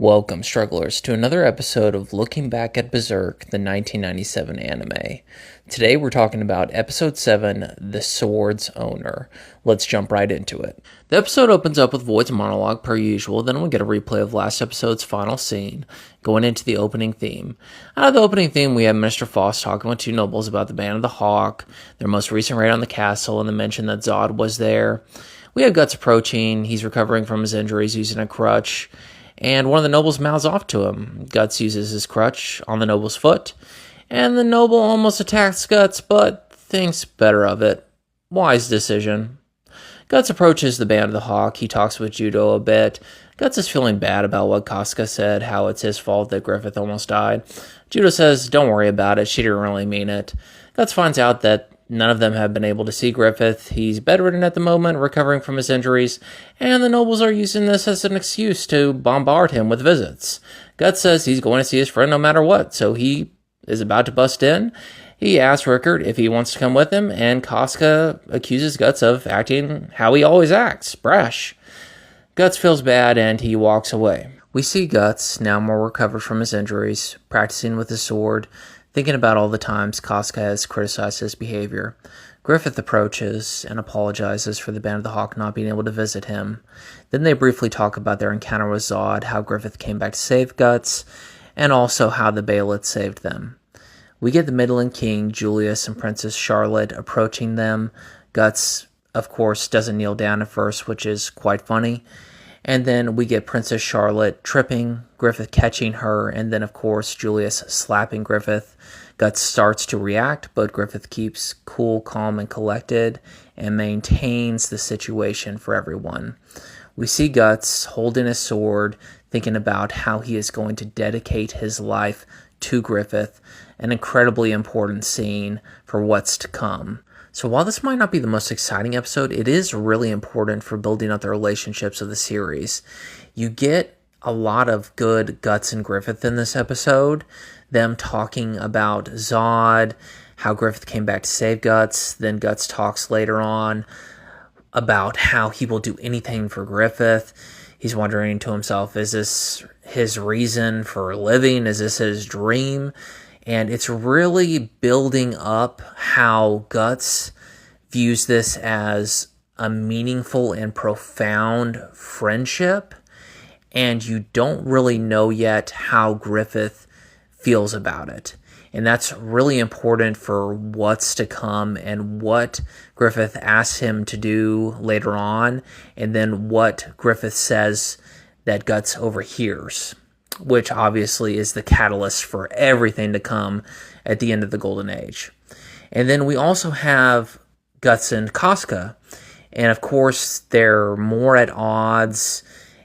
Welcome, strugglers, to another episode of Looking Back at Berserk, the 1997 anime. Today we're talking about Episode 7, The Sword's Owner. Let's jump right into it. The episode opens up with Void's monologue per usual, then we get a replay of last episode's final scene, going into the opening theme. Out of the opening theme, we have Minister Foss talking with two nobles about the Band of the Hawk, their most recent raid on the castle, and the mention that Zod was there. We have Guts approaching, he's recovering from his injuries using a crutch, and one of the nobles mouths off to him. Guts uses his crutch on the noble's foot, and the noble almost attacks Guts, but thinks better of it. Wise decision. Guts approaches the Band of the Hawk. He talks with Judo a bit. Guts is feeling bad about what Casca said, how it's his fault that Griffith almost died. Judo says, don't worry about it, she didn't really mean it. Guts finds out that none of them have been able to see Griffith. He's bedridden at the moment, recovering from his injuries, and the nobles are using this as an excuse to bombard him with visits. Guts says he's going to see his friend no matter what, so he is about to bust in. He asks Rickard if he wants to come with him, and Casca accuses Guts of acting how he always acts, brash. Guts feels bad, and he walks away. We see Guts, now more recovered from his injuries, practicing with his sword, thinking about all the times Casca has criticized his behavior. Griffith approaches and apologizes for the Band of the Hawk not being able to visit him. Then they briefly talk about their encounter with Zod, how Griffith came back to save Guts, and also how the Bailiff saved them. We get the Midland King, Julius, and Princess Charlotte approaching them. Guts, of course, doesn't kneel down at first, which is quite funny. And then we get Princess Charlotte tripping, Griffith catching her, and then, of course, Julius slapping Griffith. Guts starts to react, but Griffith keeps cool, calm, and collected and maintains the situation for everyone. We see Guts holding his sword, thinking about how he is going to dedicate his life to Griffith, an incredibly important scene for what's to come. So while this might not be the most exciting episode, it is really important for building up the relationships of the series. You get a lot of good Guts and Griffith in this episode. Them talking about Zod, how Griffith came back to save Guts. Then Guts talks later on about how he will do anything for Griffith. He's wondering to himself, is this his reason for living? Is this his dream? And it's really building up how Guts views this as a meaningful and profound friendship. And you don't really know yet how Griffith feels about it. And that's really important for what's to come and what Griffith asks him to do later on. And then what Griffith says that Guts overhears, which obviously is the catalyst for everything to come at the end of the Golden Age. And then we also have Guts and Casca. And of course, they're more at odds,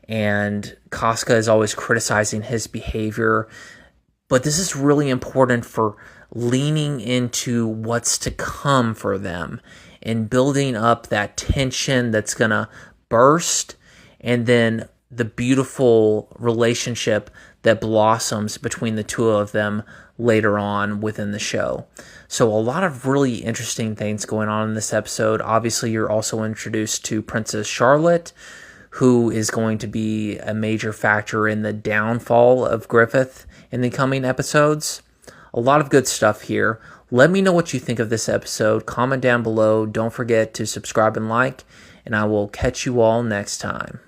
and Casca is always criticizing his behavior. But this is really important for leaning into what's to come for them and building up that tension that's going to burst, and then the beautiful relationship that blossoms between the two of them later on within the show. So a lot of really interesting things going on in this episode. Obviously, you're also introduced to Princess Charlotte, who is going to be a major factor in the downfall of Griffith in the coming episodes. A lot of good stuff here. Let me know what you think of this episode. Comment down below. Don't forget to subscribe and like, and I will catch you all next time.